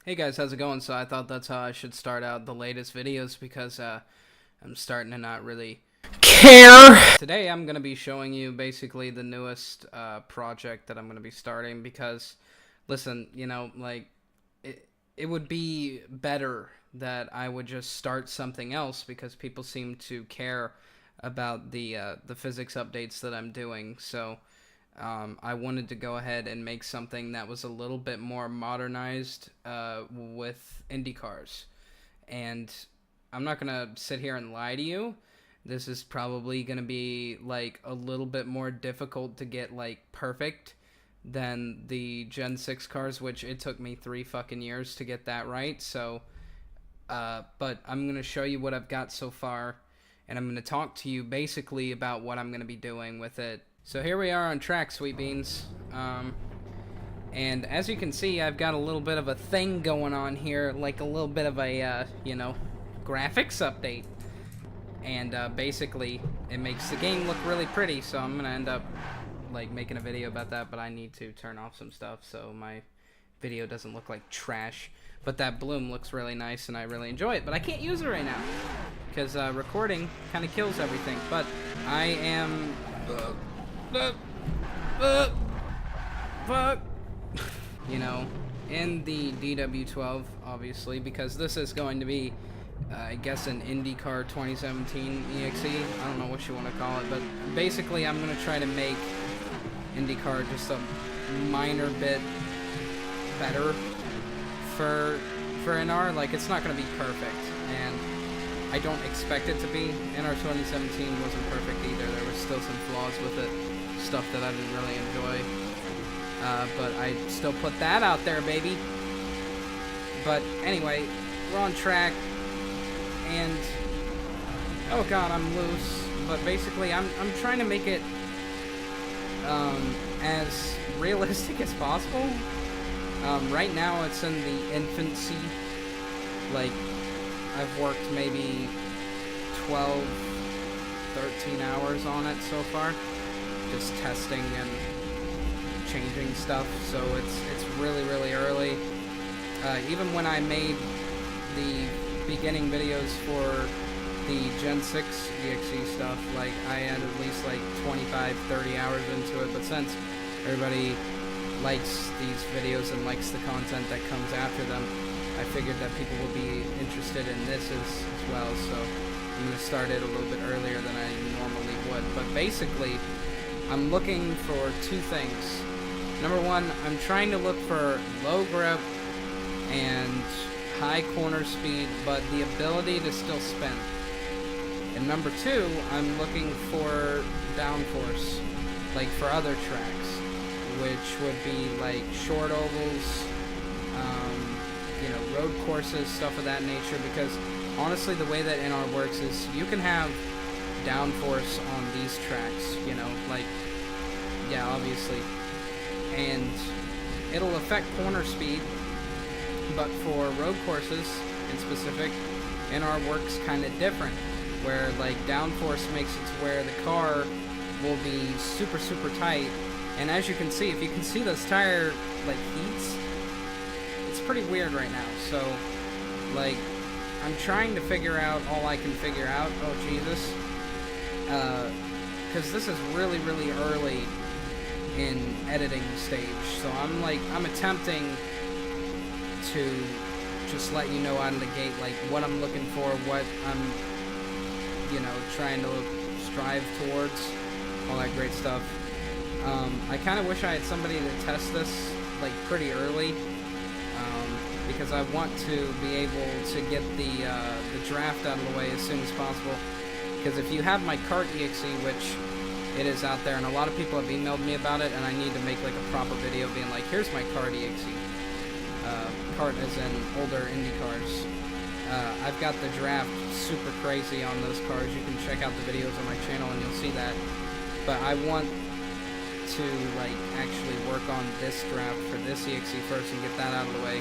Hey guys, how's it going? So I thought that's how I should start out the latest videos because I'm starting to not really care. Today I'm going to be showing you basically the newest project that I'm going to be starting because, listen, you know, like, it would be better that I would just start something else because people seem to care about the physics updates that I'm doing. So I wanted to go ahead and make something that was a little bit more modernized with IndyCars. And I'm not going to sit here and lie to you. This is probably going to be like a little bit more difficult to get like perfect than the Gen 6 cars, which it took me 3 fucking years to get that right. So, but I'm going to show you what I've got so far, and I'm going to talk to you basically about what I'm going to be doing with it. So here we are on track, sweet beans. And as you can see, I've got a little bit of a thing going on here, like a little bit of a, you know, graphics update. And basically, it makes the game look really pretty, so I'm going to end up like making a video about that, but I need to turn off some stuff so my video doesn't look like trash. But that bloom looks really nice and I really enjoy it, but I can't use it right now because recording kind of kills everything. But I am fuck you know, in the DW12 obviously, because this is going to be I guess an IndyCar 2017 EXE. I don't know what you want to call it, but basically I'm going to try to make IndyCar just a minor bit better for NR. Like, it's not going to be perfect, and I don't expect it to be. NR 2017 wasn't perfect either. There was still some flaws with it, stuff that I didn't really enjoy. But I still put that out there, baby. But anyway, we're on track, and oh god, I'm loose. But basically, I'm trying to make it as realistic as possible. Right now it's in the infancy. Like, I've worked maybe 12, 13 hours on it so far, just testing and changing stuff, so it's really, really early. Even when I made the beginning videos for the Gen 6 EXE stuff, like, I had at least like 25, 30 hours into it, but since everybody likes these videos and likes the content that comes after them, I figured that people would be interested in this as well, so I'm going to start it a little bit earlier than I normally would. But basically, I'm looking for two things. Number one, I'm trying to look for low grip and high corner speed, but the ability to still spin. And number two, I'm looking for downforce, like for other tracks, which would be like short ovals, you know, road courses, stuff of that nature, because honestly the way that NR works is you can have downforce on these tracks, you know, like, yeah, obviously, and it'll affect corner speed, but for road courses in specific, NR works kind of different, where like downforce makes it to where the car will be super, super tight. And as you can see, if you can see those tire, like, heats, it's pretty weird right now. So, like, I'm trying to figure out all I can figure out. Oh, Jesus. Because this is really, really early in editing stage. So I'm attempting to just let you know out of the gate, like, what I'm looking for, what I'm, you know, trying to strive towards, all that great stuff. I kind of wish I had somebody to test this, like, pretty early, because I want to be able to get the draft out of the way as soon as possible, because if you have my kart EXE, which it is out there, and a lot of people have emailed me about it, and I need to make, like, a proper video being like, here's my kart EXE, kart as in older Indy cars. I've got the draft super crazy on those cars. You can check out the videos on my channel and you'll see that, but I want to, like, actually work on this draft for this EXE first and get that out of the way,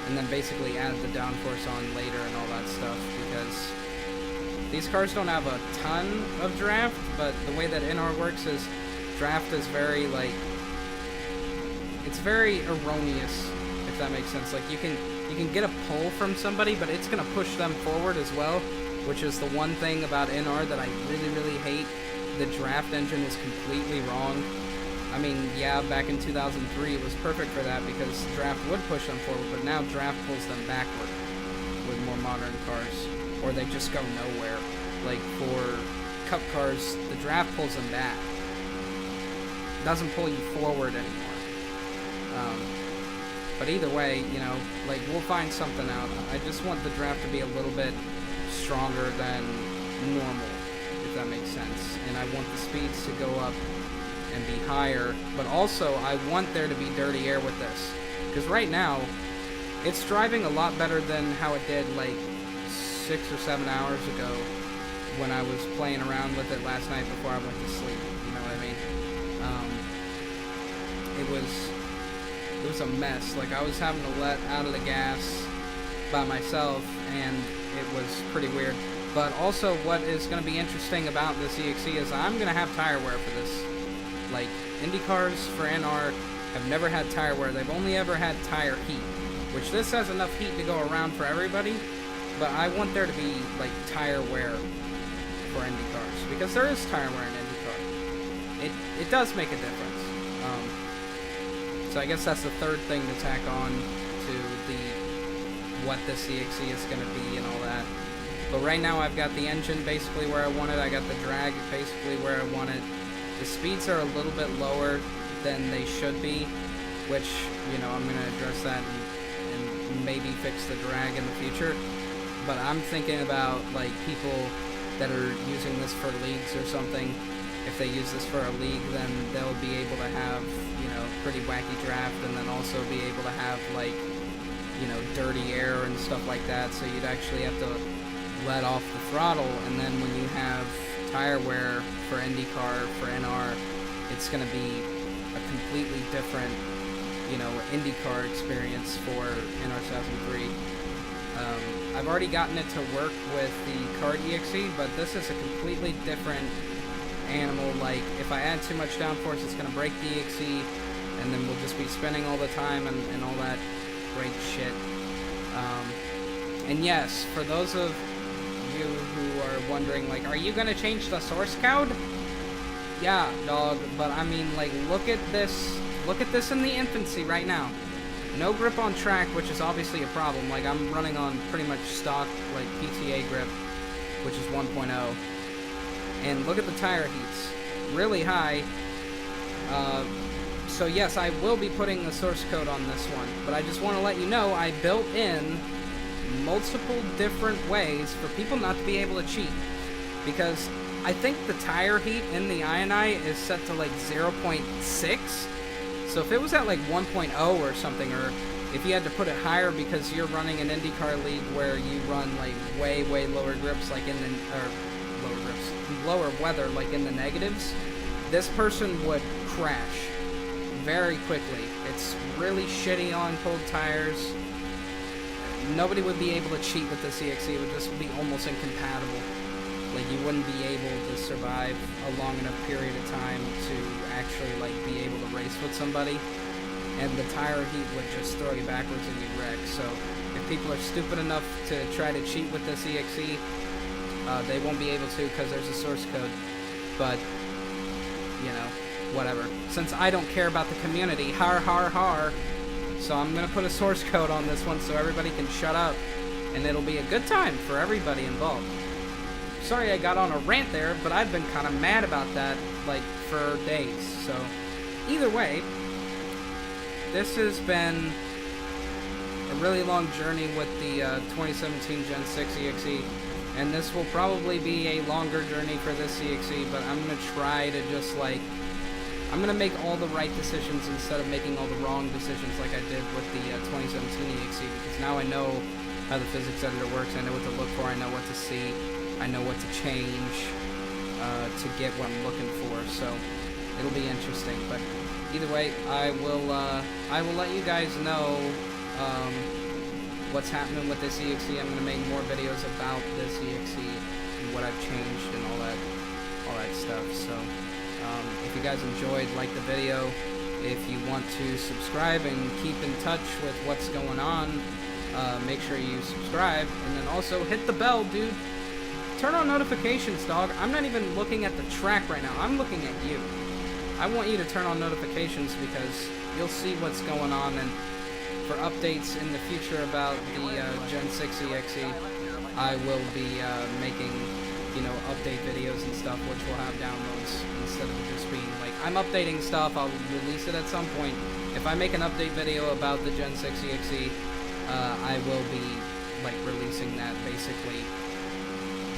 and then basically add the downforce on later and all that stuff, because these cars don't have a ton of draft, but the way that NR works is draft is very, like, it's very erroneous, if that makes sense. Like, you you can get a pull from somebody, but it's going to push them forward as well, which is the one thing about NR that I really, really hate. The draft engine is completely wrong. I mean, yeah, back in 2003 it was perfect for that because draft would push them forward, but now draft pulls them backward with more modern cars, or they just go nowhere. Like for cup cars, the draft pulls them back. It doesn't pull you forward anymore. But either way, you know, like we'll find something out. I just want the draft to be a little bit stronger than normal, if that makes sense. And I want the speeds to go up and be higher, but also I want there to be dirty air with this, because right now it's driving a lot better than how it did like 6 or 7 hours ago when I was playing around with it last night before I went to sleep. You know what I mean? It was a mess. Like, I was having to let out of the gas by myself, and it was pretty weird. But also, what is going to be interesting about this EXE is I'm going to have tire wear for this. Like, IndyCars for NR have never had tire wear. They've only ever had tire heat, which this has enough heat to go around for everybody. But I want there to be, like, tire wear for IndyCars, because there is tire wear in IndyCar. It does make a difference. So I guess that's the third thing to tack on to what this EXE is going to be and all that. But right now I've got the engine basically where I want it. I got the drag basically where I want it. The speeds are a little bit lower than they should be, which, you know, I'm going to address that and maybe fix the drag in the future. But I'm thinking about, like, people that are using this for leagues or something. If they use this for a league, then they'll be able to have, you know, pretty wacky draft, and then also be able to have, like, you know, dirty air and stuff like that. So you'd actually have to let off the throttle, and then when you have tire wear for IndyCar, for NR, it's going to be a completely different, you know, IndyCar experience for NR2003. I've already gotten it to work with the kart EXE, but this is a completely different animal. Like, if I add too much downforce, it's going to break the EXE, and then we'll just be spinning all the time and all that great shit. And yes, for those of you who are wondering, like, are you going to change the source code? Yeah, dog, but I mean, like, look at this in the infancy right now. No grip on track, which is obviously a problem. Like, I'm running on pretty much stock, like, PTA grip, which is 1.0. And look at the tire heats. Really high. So yes, I will be putting the source code on this one. But I just want to let you know, I built in multiple different ways for people not to be able to cheat. Because I think the tire heat in the INI is set to, like, 0.6. So if it was at like 1.0 or something, or if you had to put it higher because you're running an IndyCar league where you run like way lower grips, like in the lower weather, like in the negatives, this person would crash very quickly. It's really shitty on cold tires. Nobody would be able to cheat with this EXE. It would just be almost incompatible. Like, you wouldn't be able to survive a long enough period of time to actually, like, be able to race with somebody. And the tire heat would just throw you backwards and you'd wreck. So, if people are stupid enough to try to cheat with this EXE, they won't be able to because there's a source code. But, you know, whatever. Since I don't care about the community, har. So I'm going to put a source code on this one so everybody can shut up. And it'll be a good time for everybody involved. Sorry I got on a rant there, but I've been kind of mad about that, like, for days. So, either way, this has been a really long journey with the 2017 Gen 6 EXE, and this will probably be a longer journey for this EXE, but I'm going to try to just, like, I'm going to make all the right decisions instead of making all the wrong decisions like I did with the 2017 EXE, because now I know how the physics editor works, I know what to look for, I know what to see. I know what to change to get what I'm looking for, so it'll be interesting. But either way, I will let you guys know what's happening with this EXE. I'm gonna make more videos about this EXE and what I've changed and all that stuff. So if you guys enjoyed, like the video. If you want to subscribe and keep in touch with what's going on, make sure you subscribe, and then also hit the bell, dude. Turn on notifications, dog. I'm not even looking at the track right now. I'm looking at you. I want you to turn on notifications because you'll see what's going on, and for updates in the future about the Gen 6 EXE, I will be making, you know, update videos and stuff, which will have downloads instead of just being like, I'm updating stuff, I'll release it at some point. If I make an update video about the Gen 6 EXE, I will be, like, releasing that basically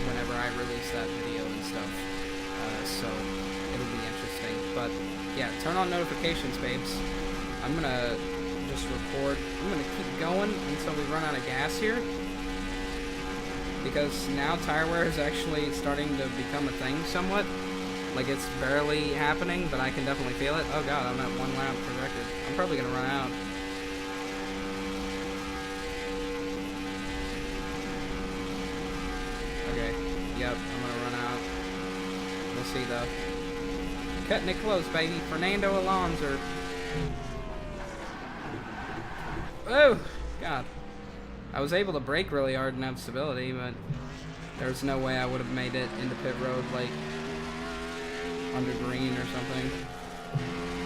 whenever I release that video and stuff. So it'll be interesting. But yeah, turn on notifications, babes. I'm gonna just record. I'm gonna keep going until we run out of gas here, because now tire wear is actually starting to become a thing somewhat. Like, it's barely happening, but I can definitely feel it. Oh god, I'm at 1 lap projected. I'm probably gonna run out. Okay, yep, I'm gonna run out. We'll see though. Cutting it close, baby. Fernando Alonso. Oh, god. I was able to brake really hard and have stability, but there's no way I would have made it into pit road, like, under green or something.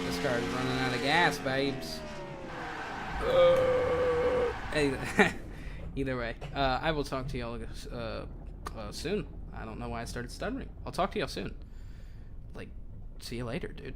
This car's running out of gas, babes. Either way, I will talk to y'all soon. I don't know why I started stuttering. I'll talk to y'all soon. Like, see you later, dude.